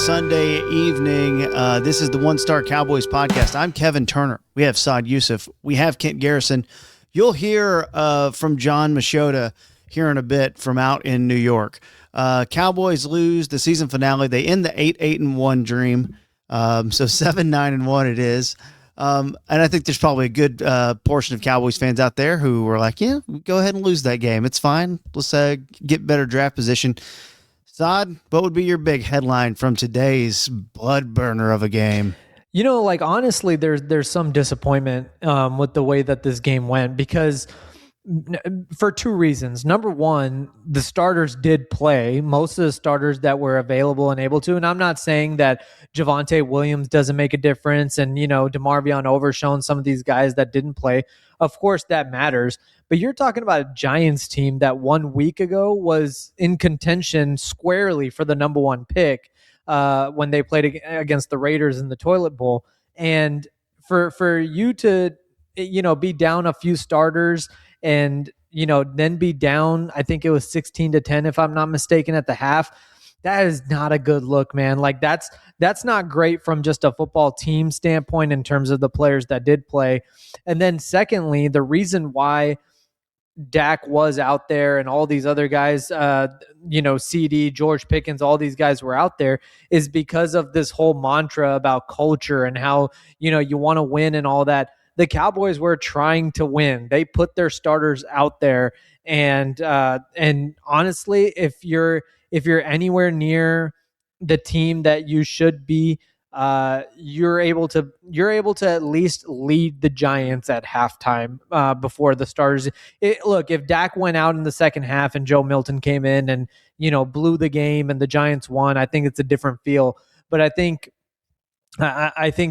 Sunday evening. This is the One Star Cowboys podcast. I'm Kevin Turner. We have Saad Youssef. We have Kent Garrison. You'll hear from John Machota here in a bit from out in New York. Cowboys lose the season finale. They end the 8-1 dream. So 7-9-1 it is. And I think there's probably a good portion of Cowboys fans out there who were like, yeah, go ahead and lose that game. It's fine. Let's get better draft position. Saad, what would be your big headline from today's blood burner of a game? You know, like, honestly, there's some disappointment with the way that this game went, because for two reasons. Number one, the starters did play. Most of the starters that were available and able to, and I'm not saying that Javonte Williams doesn't make a difference, and, you know, DeMarvion Overshown, some of these guys that didn't play. Of course, that matters. But you're talking about a Giants team that 1 week ago was in contention squarely for the number one pick when they played against the Raiders in the Toilet Bowl. And for you to, you know, be down a few starters and, you know, then be down, I think it was 16-10, if I'm not mistaken, at the half, that is not a good look, man. Like, that's not great from just a football team standpoint in terms of the players that did play. And then secondly, the reason why Dak was out there and all these other guys, you know, CD, George Pickens, all these guys were out there is because of this whole mantra about culture and how, you know, you want to win and all that. The Cowboys were trying to win. They put their starters out there. And honestly, if you're anywhere near the team that you should be, you're able to at least lead the Giants at halftime before the starters. Look, if Dak went out in the second half and Joe Milton came in and, you know, blew the game and the Giants won, I think it's a different feel. But I think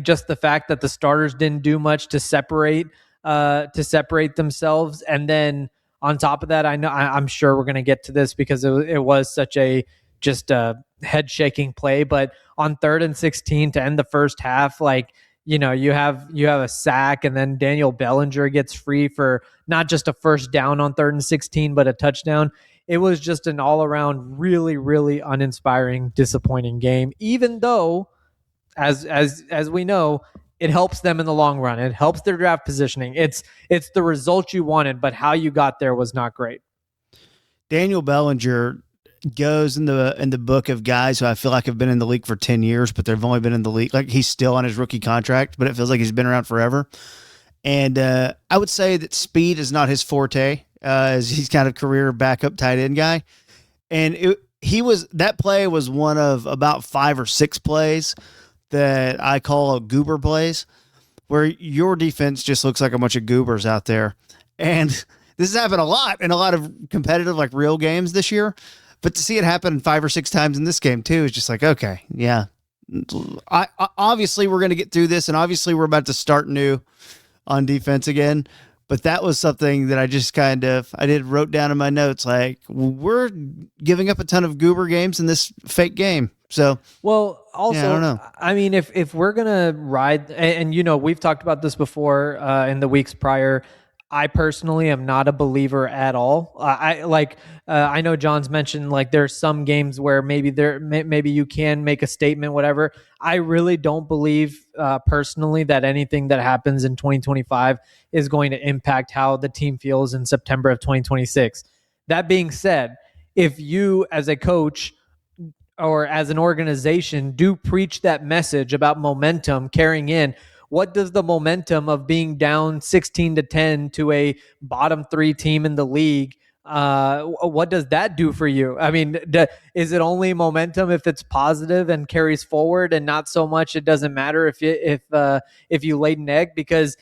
just the fact that the starters didn't do much to separate themselves, and then on top of that, I'm sure we're going to get to this because it was such a just a head shaking play, but on 3rd and 16 to end the first half, like, you know, you have a sack, and then Daniel Bellinger gets free for not just a first down on 3rd and 16, but a touchdown. It was just an all around really, really uninspiring, disappointing game, even though, as we know, it helps them in the long run. It helps their draft positioning. It's the result you wanted, but how you got there was not great. Daniel Bellinger goes in the book of guys who I feel like have been in the league for 10 years, but they've only been in the league. Like, he's still on his rookie contract, but it feels like he's been around forever. And I would say that speed is not his forte, as he's kind of career backup tight end guy. And that play was one of about 5 or 6 plays that I call goober plays, where your defense just looks like a bunch of goobers out there. And this has happened a lot in a lot of competitive, like, real games this year. But to see it happen 5 or 6 times in this game too is just like, okay, yeah. Obviously we're going to get through this, and obviously we're about to start new on defense again. But that was something that I just wrote down in my notes, like, we're giving up a ton of goober games in this fake game. So, well, also, yeah, I don't know. I mean, if we're gonna ride, and you know, we've talked about this before in the weeks prior. I personally am not a believer at all. I know John's mentioned, like, there's some games where maybe you can make a statement, whatever. I really don't believe personally that anything that happens in 2025 is going to impact how the team feels in September of 2026. That being said, if you as a coach or as an organization do preach that message about momentum carrying in, what does the momentum of being down 16-10 to a bottom 3 team in the league, what does that do for you? I mean, is it only momentum if it's positive and carries forward, and not so much it doesn't matter if you laid an egg? Because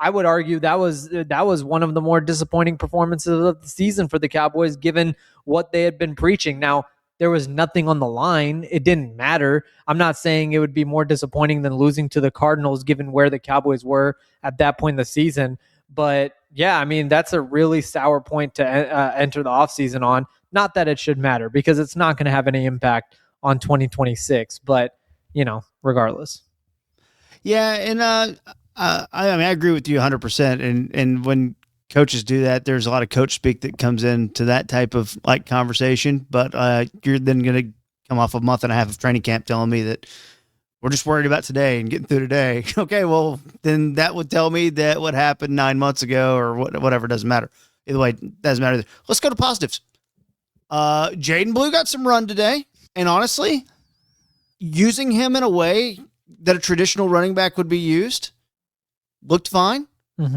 I would argue that was one of the more disappointing performances of the season for the Cowboys, given what they had been preaching. Now, there was nothing on the line. It didn't matter. I'm not saying it would be more disappointing than losing to the Cardinals, given where the Cowboys were at that point in the season. But yeah, I mean, that's a really sour point to enter the offseason on. Not that it should matter, because it's not going to have any impact on 2026. But, you know, regardless. Yeah, and I mean, I agree with you 100%. And when coaches do that, there's a lot of coach speak that comes into that type of, like, conversation. But you're then going to come off a month and a half of training camp telling me that we're just worried about today and getting through today. Okay, well, then that would tell me that what happened 9 months ago or whatever doesn't matter. Either way, it doesn't matter. Let's go to positives. Jaydon Blue got some run today, and honestly, using him in a way that a traditional running back would be used looked fine.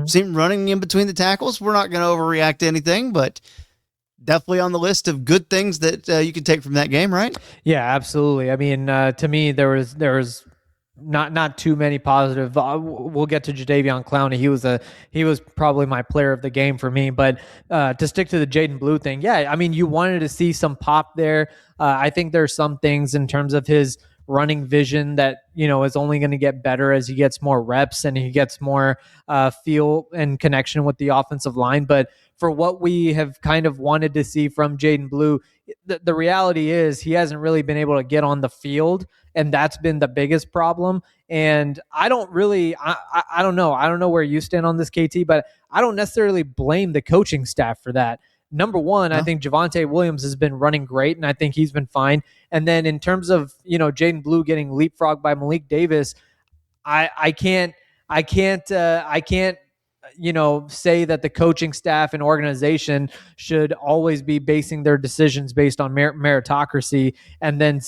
Seemed running in between the tackles. We're not going to overreact to anything, but definitely on the list of good things that you can take from that game, right? Yeah, absolutely. I mean, to me, there was not too many positive. We'll get to Jadeveon Clowney. He was probably my player of the game for me. But to stick to the Jaydon Blue thing, yeah, I mean, you wanted to see some pop there. I think there's some things in terms of his running vision that is only going to get better as he gets more reps and he gets more feel and connection with the offensive line. But for what we have kind of wanted to see from Jaydon Blue, the reality is he hasn't really been able to get on the field, and that's been the biggest problem. And I don't know. I don't know where you stand on this, KT, but I don't necessarily blame the coaching staff for that. Number one, I think Javonte Williams has been running great, and I think he's been fine. And then in terms of Jaydon Blue getting leapfrogged by Malik Davis, I can't say that the coaching staff and organization should always be basing their decisions based on meritocracy. And then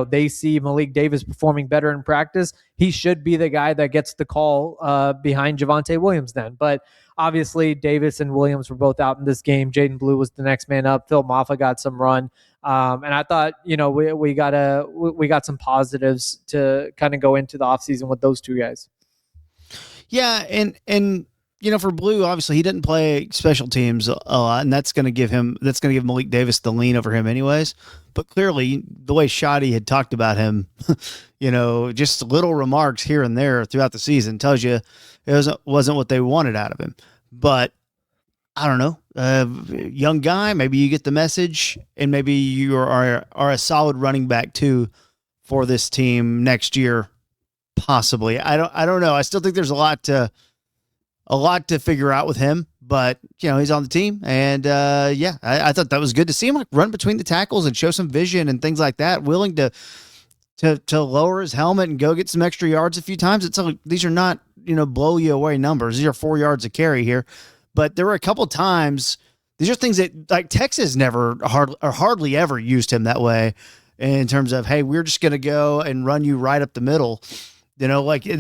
they see Malik Davis performing better in practice. He should be the guy that gets the call behind Javonte Williams then. But obviously, Davis and Williams were both out in this game. Jaydon Blue was the next man up. Phil Maffa got some run. And I thought, we got some positives to kind of go into the offseason with those two guys. Yeah, and for Blue, obviously he didn't play special teams a lot, and that's going to give Malik Davis the lean over him anyways. But clearly, the way Shoddy had talked about him, just little remarks here and there throughout the season tells you it wasn't what they wanted out of him. But I don't know, young guy, maybe you get the message, and maybe you are a solid running back too for this team next year, possibly. I don't know. I still think there's a lot to figure out with him, but he's on the team, and I thought that was good to see him run between the tackles and show some vision and things like that. Willing to lower his helmet and go get some extra yards a few times. It's like, these are not blow you away numbers. These are 4 yards a carry here, but there were a couple times. These are things that like Texas never hardly ever used him that way in terms of, hey, we're just going to go and run you right up the middle. Like it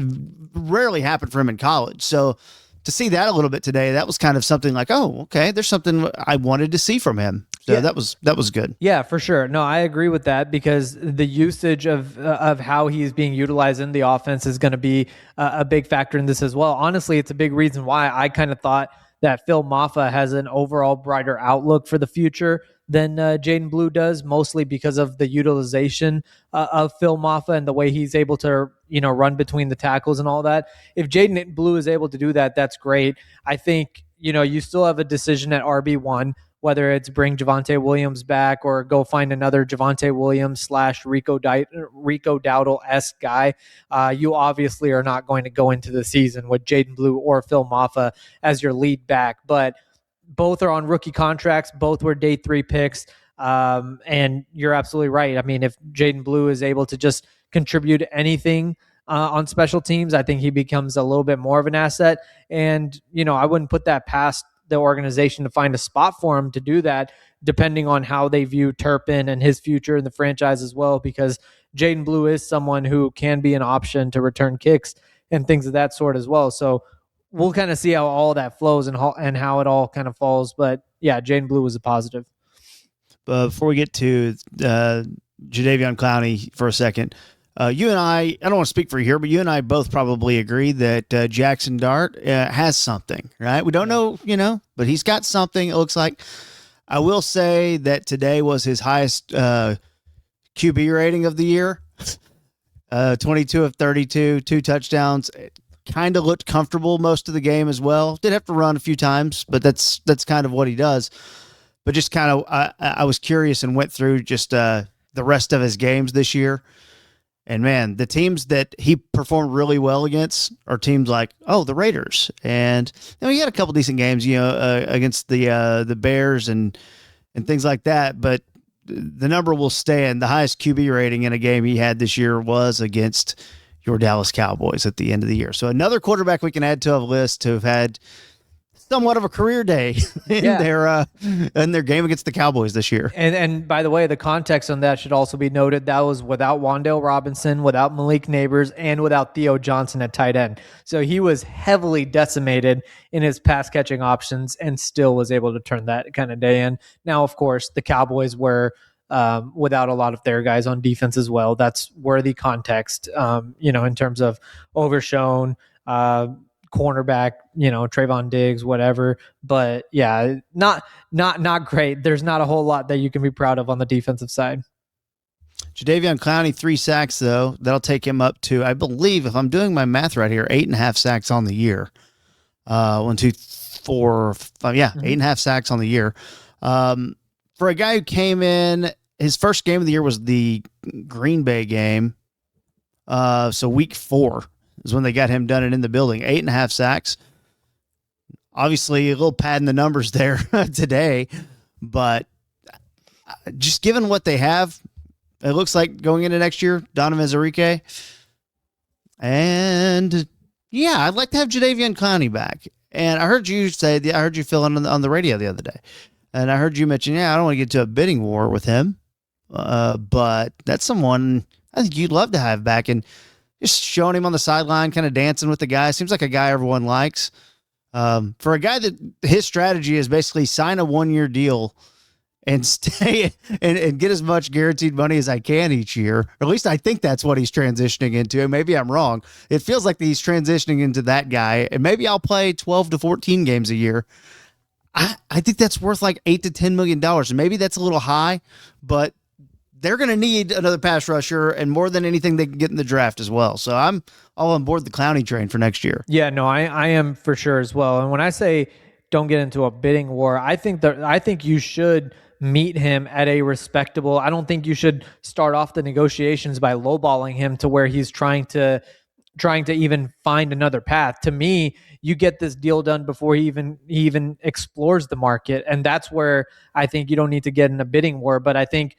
rarely happened for him in college. So to see that a little bit today, that was kind of something like, oh, okay, there's something I wanted to see from him. So that was good. Yeah, for sure. No, I agree with that because the usage of how he's being utilized in the offense is going to be a big factor in this as well. Honestly, it's a big reason why I kind of thought that Phil Maffa has an overall brighter outlook for the future than Jaydon Blue does, mostly because of the utilization of Phil Maffa and the way he's able to, run between the tackles and all that. If Jaydon Blue is able to do that, that's great. I think, you still have a decision at RB1, whether it's bring Javonte Williams back or go find another Javonte Williams / Rico Dowdle-esque guy. You obviously are not going to go into the season with Jaydon Blue or Phil Maffa as your lead back, but both are on rookie contracts. Both were day 3 picks. And you're absolutely right. I mean, if Jaydon Blue is able to just contribute anything on special teams, I think he becomes a little bit more of an asset. And, I wouldn't put that past the organization to find a spot for him to do that, depending on how they view Turpin and his future in the franchise as well, because Jaydon Blue is someone who can be an option to return kicks and things of that sort as well. So we'll kind of see how all that flows and how it all kind of falls. But yeah, Jaydon Blue was a positive. Before we get to Jadeveon Clowney for a second, you and I don't want to speak for you here, but you and I both probably agree that Jackson Dart has something, right? We don't know, but he's got something, it looks like. I will say that today was his highest QB rating of the year. 22 of 32, 2 touchdowns. It kind of looked comfortable most of the game as well. Did have to run a few times, but that's kind of what he does. But just kind of, I was curious and went through just the rest of his games this year. And man, the teams that he performed really well against are teams like, the Raiders. And he had a couple decent games, against the Bears and things like that. But the number will stand. The highest QB rating in a game he had this year was against your Dallas Cowboys at the end of the year. So another quarterback we can add to our list to have had somewhat of a career day in their game against the Cowboys this year. And by the way, the context on that should also be noted. That was without Wan'Dale Robinson, without Malik Neighbors, and without Theo Johnson at tight end. So he was heavily decimated in his pass catching options and still was able to turn that kind of day in. Now, of course, the Cowboys were without a lot of their guys on defense as well. That's worthy context, in terms of overshown, cornerback, Trayvon Diggs, whatever. But yeah, not great. There's not a whole lot that you can be proud of on the defensive side. Jadeveon Clowney, 3 sacks though. That'll take him up to, I believe, if I'm doing my math right here, 8.5 sacks on the year. 1, 2, 4, 5. Yeah, 8.5 sacks on the year. For a guy who came in, his first game of the year was the Green Bay game. So week 4 is when they got him done and in the building. 8.5 sacks. Obviously, a little pad in the numbers there today, but just given what they have, it looks like going into next year, Donovan Zarike. And yeah, I'd like to have Jadeveon Clowney back. And I heard you say, I heard you fill in on the radio the other day, and I heard you mention, I don't want to get to a bidding war with him, but that's someone I think you'd love to have back. And just showing him on the sideline, kind of dancing with the guy. Seems like a guy everyone likes. For a guy that his strategy is basically sign a 1-year deal and stay and get as much guaranteed money as I can each year. Or at least I think that's what he's transitioning into. And maybe I'm wrong. It feels like he's transitioning into that guy. And maybe I'll play 12 to 14 games a year. I think that's worth like $8 to $10 million. And maybe that's a little high, but they're going to need another pass rusher, and more than anything, they can get in the draft as well. So I'm all on board the Clowney train for next year. Yeah, no, I am for sure as well. And when I say don't get into a bidding war, I think you should meet him at a respectable. I don't think you should start off the negotiations by lowballing him to where he's trying to even find another path. To me, you get this deal done before he even explores the market, and that's where I think you don't need to get in a bidding war. But I think,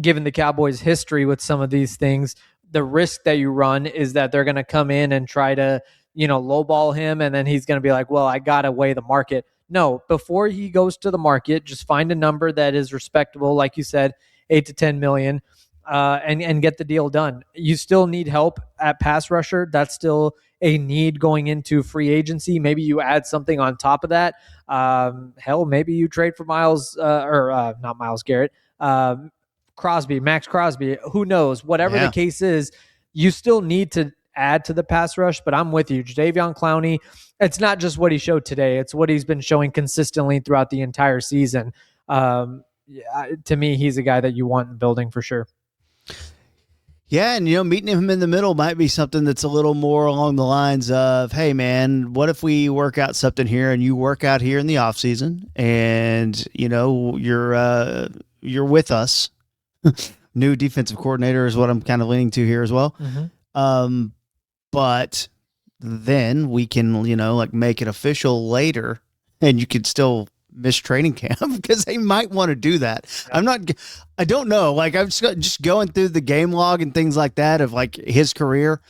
given the Cowboys' history with some of these things, the risk that you run is that they're going to come in and try to, lowball him, and then he's going to be like, well, I got to weigh the market. No, before he goes to the market, just find a number that is respectable, like you said, 8 to 10 million, and get the deal done. You still need help at pass rusher. That's still a need going into free agency. Maybe you add something on top of that. Hell, maybe you trade for not Myles Garrett, Max Crosby, who knows? Whatever the case is, you still need to add to the pass rush, but I'm with you. Jadeveon Clowney, it's not just what he showed today. It's what he's been showing consistently throughout the entire season. To me, he's a guy that you want in the building for sure. Yeah, and meeting him in the middle might be something that's a little more along the lines of, hey man, what if we work out something here and you work out here in the off season, and you're with us. New defensive coordinator is what I'm kind of leaning to here as well. Mm-hmm. But then we can, make it official later, and you could still miss training camp because they might want to do that. Yeah. I don't know. Like, I'm just going through the game log and things like that of like his career.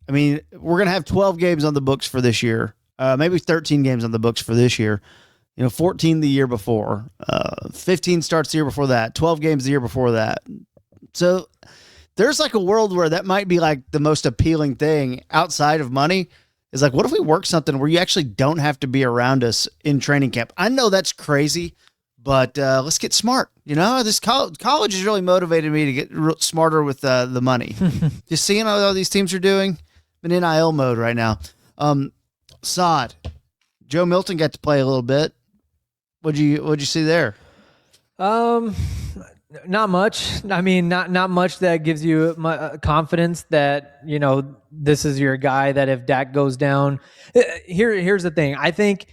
I mean, we're going to have 12 games on the books for this year. Maybe 13 games on the books for this year. 14 the year before, 15 starts the year before that, 12 games the year before that. So there's like a world where that might be like the most appealing thing outside of money is like, what if we work something where you actually don't have to be around us in training camp? I know that's crazy, but let's get smart. This college has really motivated me to get smarter with the money. Just seeing how these teams are doing, I'm in NIL mode right now. Saad, Joe Milton got to play a little bit. What'd you see there? Not much. I mean, not much that gives you confidence that, this is your guy, that if Dak goes down. Here's the thing. I think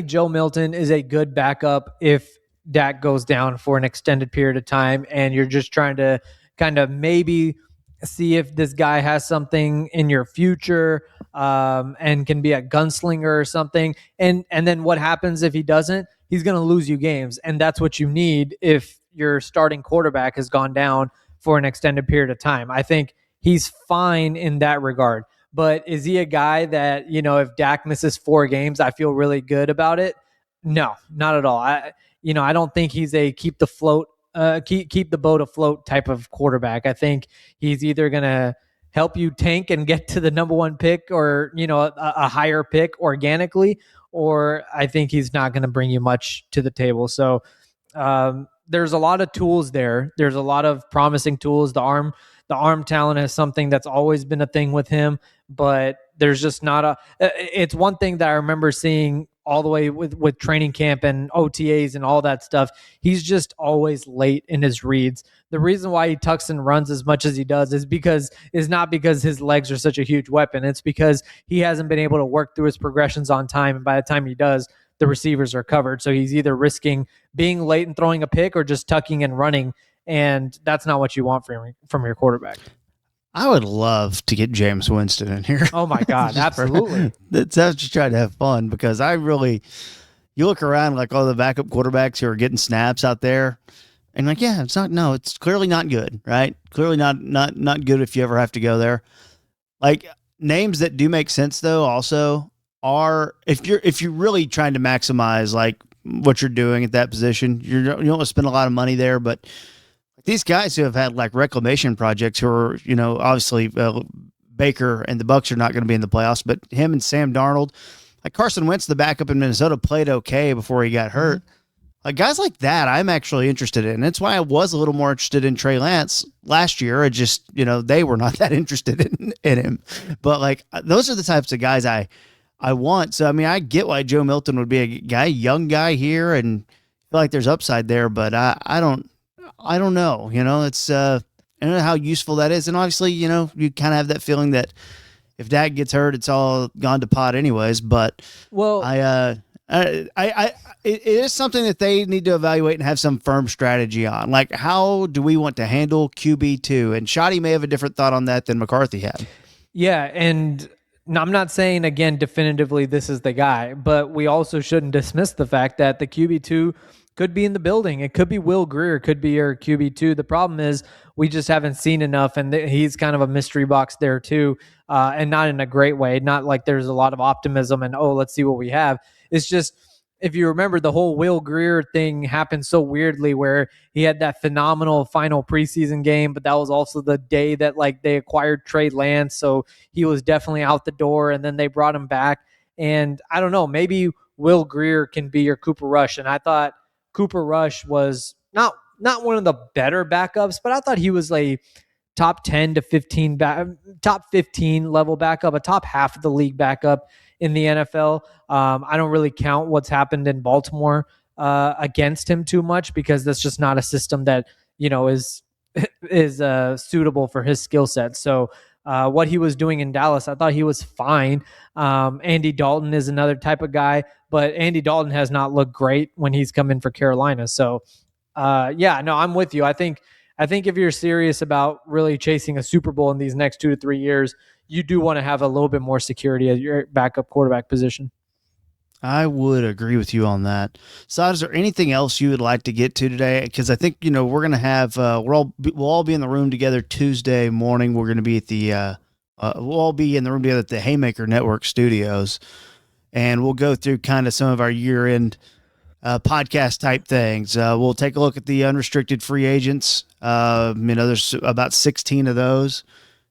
Joe Milton is a good backup if Dak goes down for an extended period of time and you're just trying to kind of maybe see if this guy has something in your future, and can be a gunslinger or something. And then what happens if he doesn't? He's going to lose you games. And that's what you need if your starting quarterback has gone down for an extended period of time. I think he's fine in that regard. But is he a guy that, if Dak misses 4 games, I feel really good about it? No, not at all. I don't think he's a keep the boat afloat type of quarterback. I think he's either going to help you tank and get to the number 1 pick, or a higher pick organically, or I think he's not going to bring you much to the table. So there's a lot of tools there. There's a lot of promising tools. The arm talent is something that's always been a thing with him, but there's just not it's one thing that I remember seeing all the way with training camp and OTAs and all that stuff. He's just always late in his reads. The reason why he tucks and runs as much as he does is not because his legs are such a huge weapon. It's because he hasn't been able to work through his progressions on time. And by the time he does, the receivers are covered. So he's either risking being late and throwing a pick or just tucking and running. And that's not what you want from your quarterback. I would love to get Jameis Winston in here. Oh my God, absolutely. That's just trying to have fun, because you look around like all the backup quarterbacks who are getting snaps out there, and like, yeah, it's clearly not good, right? Clearly not good if you ever have to go there. Like, names that do make sense though also are, if you're really trying to maximize like what you're doing at that position, you don't want to spend a lot of money there, but these guys who have had like reclamation projects, who are, obviously Baker and the Bucs are not going to be in the playoffs, but him and Sam Darnold, like Carson Wentz, the backup in Minnesota, played okay before he got hurt. Mm-hmm. Like guys like that, I'm actually interested in. That's why I was a little more interested in Trey Lance last year. It just, they were not that interested in him. But like, those are the types of guys I want. So, I mean, I get why Joe Milton would be a young guy here, and feel like there's upside there, but I don't know. It's I don't know how useful that is. And obviously, you kind of have that feeling that if Dak gets hurt, it's all gone to pot anyways. But it is something that they need to evaluate and have some firm strategy on. Like, how do we want to handle QB2? And Shoddy may have a different thought on that than McCarthy had. Yeah, and I'm not saying, again, definitively this is the guy, but we also shouldn't dismiss the fact that the QB2 could be in the building. It could be Will Grier, could be your QB2. The problem is we just haven't seen enough, and he's kind of a mystery box there too, and not in a great way. Not like there's a lot of optimism and, let's see what we have. It's just, if you remember, the whole Will Grier thing happened so weirdly, where he had that phenomenal final preseason game, but that was also the day that like they acquired Trey Lance, so he was definitely out the door, and then they brought him back. And I don't know, maybe Will Grier can be your Cooper Rush. And I thought Cooper Rush was not one of the better backups, but I thought he was a top 10 to 15, top 15 level backup, a top half of the league backup in the NFL. I don't really count what's happened in Baltimore against him too much, because that's just not a system that is suitable for his skill set. So what he was doing in Dallas, I thought he was fine. Andy Dalton is another type of guy, but Andy Dalton has not looked great when he's come in for Carolina. So I'm with you. I think if you're serious about really chasing a Super Bowl in these next 2 to 3 years, you do want to have a little bit more security at your backup quarterback position. I would agree with you on that. Saad, is there anything else you would like to get to today? Because I think, we're going to have, we'll all be in the room together Tuesday morning. We're going to be at we'll all be in the room together at the Haymaker Network studios, and we'll go through kind of some of our year-end podcast type things. We'll take a look at the unrestricted free agents. There's about 16 of those.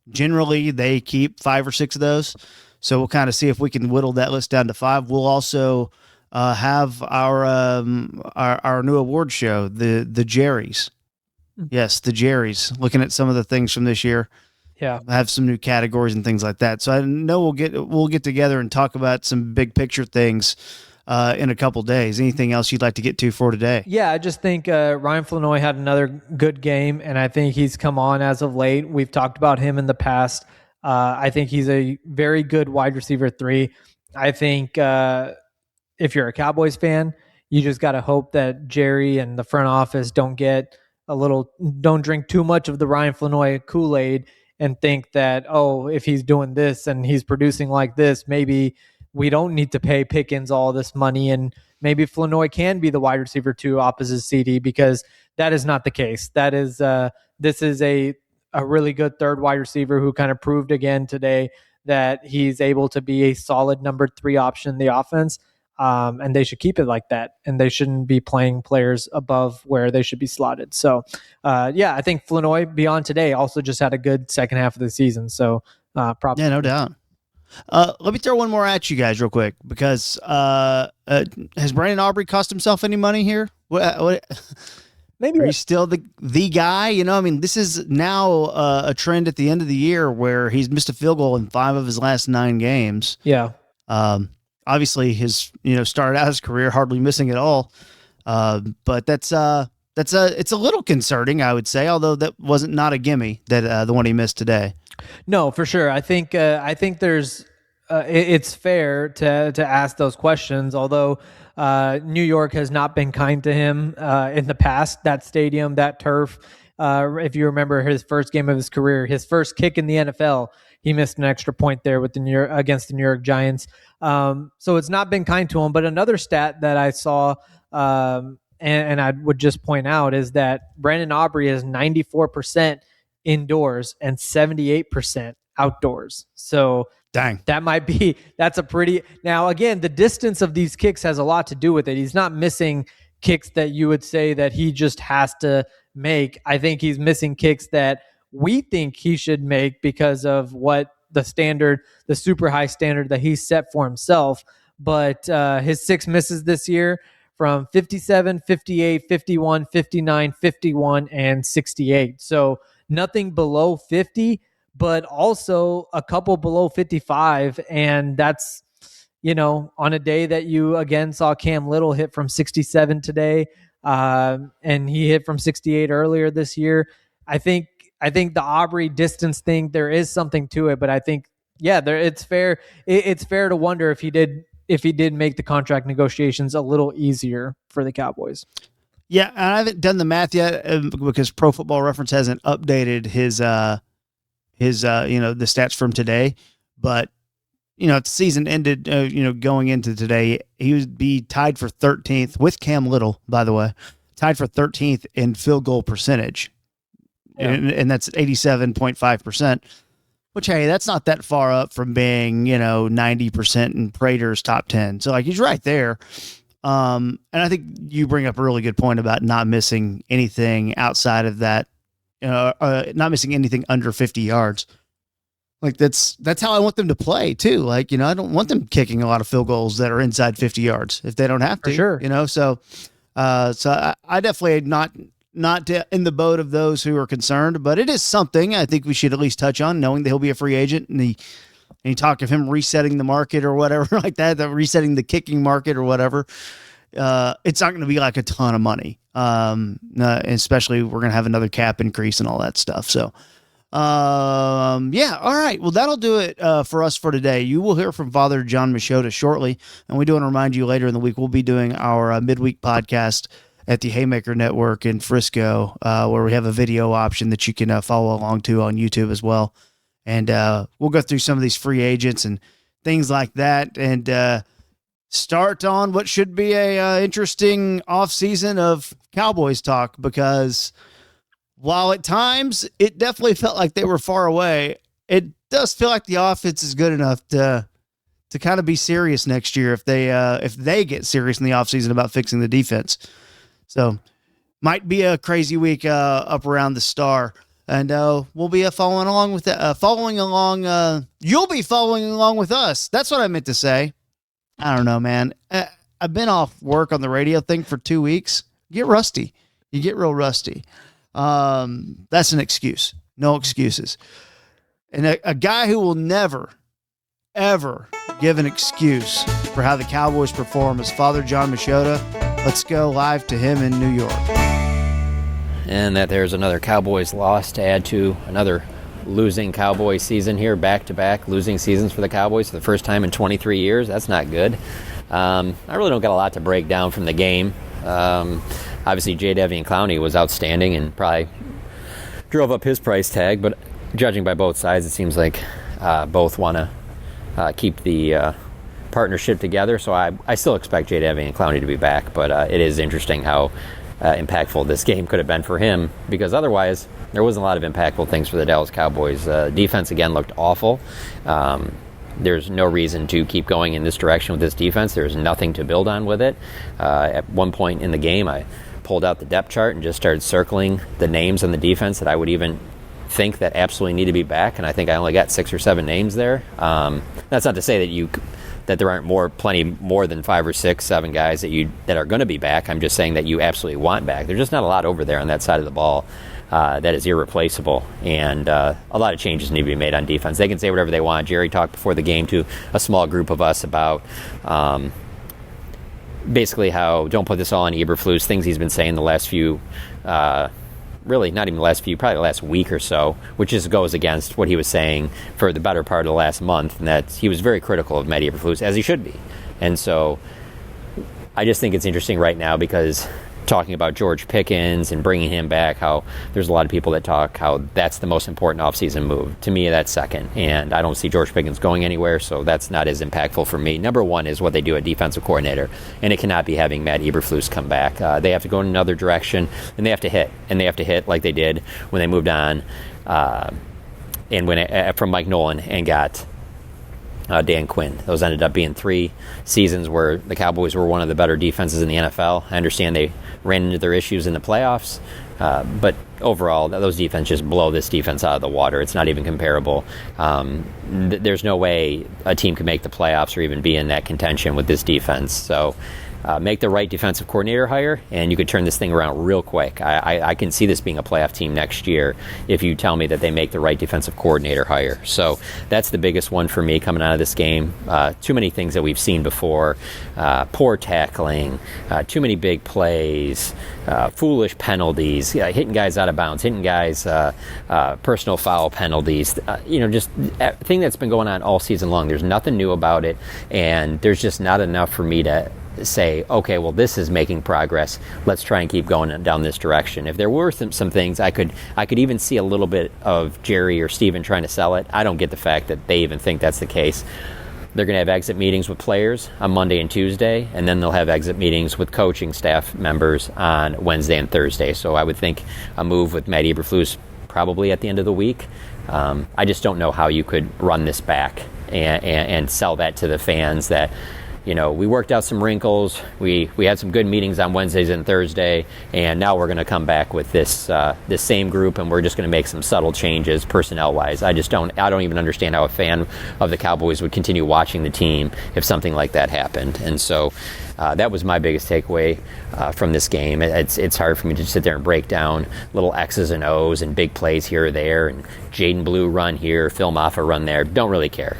Generally, they keep 5 or 6 of those. So we'll kind of see if we can whittle that list down to 5. We'll also have our new award show, the Jerrys. Yes, the Jerrys. Looking at some of the things from this year. Yeah, have some new categories and things like that. So I know we'll get together and talk about some big picture things in a couple days. Anything else you'd like to get to for today? Yeah, I just think Ryan Flanoy had another good game, and I think he's come on as of late. We've talked about him in the past. I think he's a very good wide receiver 3. I think if you're a Cowboys fan, you just got to hope that Jerry and the front office don't drink too much of the Ryan Flanoy Kool-Aid and think that, if he's doing this and he's producing like this, maybe we don't need to pay Pickens all this money and maybe Flanoy can be the wide receiver 2 opposite CD, because that is not the case. That is this is a really good third wide receiver who kind of proved again today that he's able to be a solid number 3 option in the offense. And they should keep it like that. And they shouldn't be playing players above where they should be slotted. So, I think Flanoy, beyond today, also just had a good second half of the season. So, probably. Yeah, no doubt. Let me throw one more at you guys real quick, because has Brandon Aubrey cost himself any money here? What Maybe are you still the guy? I mean, this is now a trend at the end of the year where he's missed a field goal in 5 of his last 9 games. Yeah. Obviously, his started out his career hardly missing at all. But it's a little concerning, I would say. Although that wasn't not a gimme, that the one he missed today. No, for sure. I think there's it's fair to ask those questions. Although New York has not been kind to him in the past. That stadium, that turf. If you remember his first game of his career, his first kick in the NFL, he missed an extra point there with against the New York Giants. So it's not been kind to him. But another stat that I saw, and I would just point out, is that Brandon Aubrey is 94% indoors and 78% outdoors. So dang, that's a pretty. Now again, the distance of these kicks has a lot to do with it. He's not missing kicks that you would say that he just has to make. I think he's missing kicks that we think he should make because of what the super high standard that he's set for himself. But his 6 misses this year, from 57, 58, 51, 59, 51, and 68. So nothing below 50, but also a couple below 55. And that's, on a day that you again saw Cam Little hit from 67 today, and he hit from 68 earlier this year. I think the Aubrey distance thing, there is something to it, but I think, it's fair. It's fair to wonder if he did make the contract negotiations a little easier for the Cowboys. Yeah, and I haven't done the math yet because Pro Football Reference hasn't updated his the stats from today. But if the season ended, going into today, he would be tied for 13th with Cam Little, by the way, tied for 13th in field goal percentage, and that's 87.5%. Which, hey, that's not that far up from being 90% in Prater's top 10. So he's right there. And I think you bring up a really good point about not missing anything outside of that, not missing anything under 50 yards. That's how I want them to play too. I don't want them kicking a lot of field goals that are inside 50 yards if they don't have to. For sure. So I definitely not in the boat of those who are concerned, but it is something I think we should at least touch on, knowing that he'll be a free agent, and you talk of him resetting the market or whatever like that, resetting the kicking market or whatever. It's not going to be like a ton of money. Especially we're going to have another cap increase and all that stuff. So, all right. Well, that'll do it for us for today. You will hear from Father Jon Machota shortly, and we do want to remind you later in the week we'll be doing our midweek podcast at the Haymaker Network in Frisco, where we have a video option that you can follow along to on YouTube as well. And we'll go through some of these free agents and things like that, and start on what should be a interesting offseason of Cowboys talk, because while at times it definitely felt like they were far away, it does feel like the offense is good enough to kind of be serious next year if they get serious in the offseason about fixing the defense. So might be a crazy week up around the Star, and we'll be following along with that. You'll be following along with us. That's what I meant to say. I don't know, man. I've been off work on the radio thing for 2 weeks. Get rusty. You get real rusty. That's an excuse. No excuses. And a guy who will never, ever give an excuse for how the Cowboys perform is Father Jon Machota. Let's go live to him in New York. And that there's another Cowboys loss to add to another losing Cowboy season here, back-to-back losing seasons for the Cowboys for the first time in 23 years. That's not good. I really don't got a lot to break down from the game. Obviously, Jadeveon Clowney was outstanding and probably drove up his price tag, but judging by both sides, it seems like both want to keep the partnership together. So I still expect Jadeveon Clowney to be back, but it is interesting how impactful this game could have been for him, because otherwise there wasn't a lot of impactful things for the Dallas Cowboys. Defense again looked awful. There's no reason to keep going in this direction with this defense. There's nothing to build on with it. At one point in the game, I pulled out the depth chart and just started circling the names on the defense that I would even think that absolutely need to be back, and I think I only got 6 or 7 names there. That's not to say that there aren't plenty more than 5 or 6, 7 guys that are going to be back. I'm just saying that you absolutely want back. There's just not a lot over there on that side of the ball that is irreplaceable, and a lot of changes need to be made on defense. They can say whatever they want. Jerry talked before the game to a small group of us about basically how don't put this all on Eberflus, things he's been saying the last few really not even the last few, probably the last week or so, which just goes against what he was saying for the better part of the last month, and that he was very critical of Matt Eberflus, as he should be. And so I just think it's interesting right now, because talking about George Pickens and bringing him back, how there's a lot of people that talk how that's the most important offseason move. To me, that's second, and I don't see George Pickens going anywhere, so that's not as impactful for me. Number one is what they do at defensive coordinator, and it cannot be having Matt Eberflus come back. They have to go in another direction, and they have to hit like they did when they moved on from Mike Nolan and got Dan Quinn. Those ended up being 3 seasons where the Cowboys were one of the better defenses in the NFL. I understand they ran into their issues in the playoffs, but overall, those defenses just blow this defense out of the water. It's not even comparable. There's no way a team could make the playoffs or even be in that contention with this defense. So make the right defensive coordinator hire, and you could turn this thing around real quick. I can see this being a playoff team next year if you tell me that they make the right defensive coordinator hire. So that's the biggest one for me coming out of this game. Too many things that we've seen before. Poor tackling, too many big plays, foolish penalties, hitting guys out of bounds, hitting guys personal foul penalties. Just a thing that's been going on all season long. There's nothing new about it, and there's just not enough for me to say, okay, well, this is making progress. Let's try and keep going down this direction. If there were some things, I could even see a little bit of Jerry or Steven trying to sell it. I don't get the fact that they even think that's the case. They're going to have exit meetings with players on Monday and Tuesday, and then they'll have exit meetings with coaching staff members on Wednesday and Thursday. So I would think a move with Matt Eberflus probably at the end of the week. I just don't know how you could run this back and sell that to the fans that, we worked out some wrinkles. We had some good meetings on Wednesdays and Thursday, and now we're going to come back with this same group, and we're just going to make some subtle changes personnel-wise. I don't even understand how a fan of the Cowboys would continue watching the team if something like that happened. And so that was my biggest takeaway from this game. It's hard for me to sit there and break down little X's and O's and big plays here or there, and Jaydon Blue run here, Phil Maffa run there. Don't really care.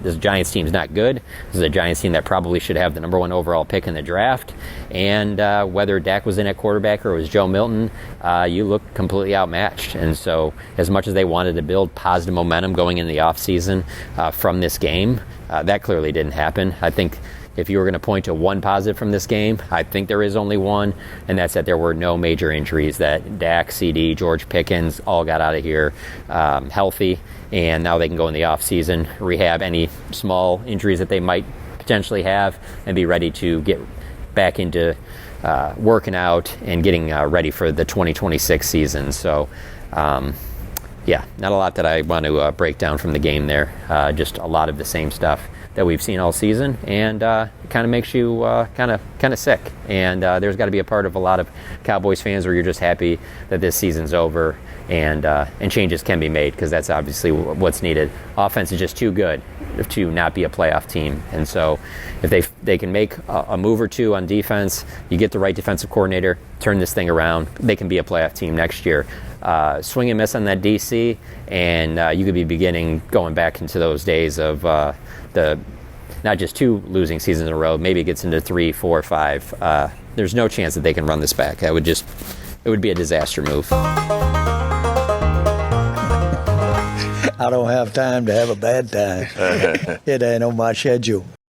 This Giants team's not good. This is a Giants team that probably should have the number 1 overall pick in the draft. And whether Dak was in at quarterback or it was Joe Milton, you look completely outmatched. And so as much as they wanted to build positive momentum going into the offseason from this game, that clearly didn't happen. I think if you were going to point to one positive from this game, I think there is only one, and that's that there were no major injuries, that Dak, CD, George Pickens all got out of here healthy, and now they can go in the offseason, rehab any small injuries that they might potentially have, and be ready to get back into working out and getting ready for the 2026 season. So, not a lot that I want to break down from the game there. Just a lot of the same stuff that we've seen all season, and it kind of makes you kind of sick. And there's got to be a part of a lot of Cowboys fans where you're just happy that this season's over and changes can be made, because that's obviously what's needed. Offense is just too good to not be a playoff team, and so if they can make a move or two on defense, you get the right defensive coordinator, turn this thing around, they can be a playoff team next year. Swing and miss on that DC, and you could be going back into those days of the not just 2 losing seasons in a row, maybe it gets into 3, 4, 5. There's no chance that they can run this back. It would be a disaster move. I don't have time to have a bad time. It ain't on my schedule.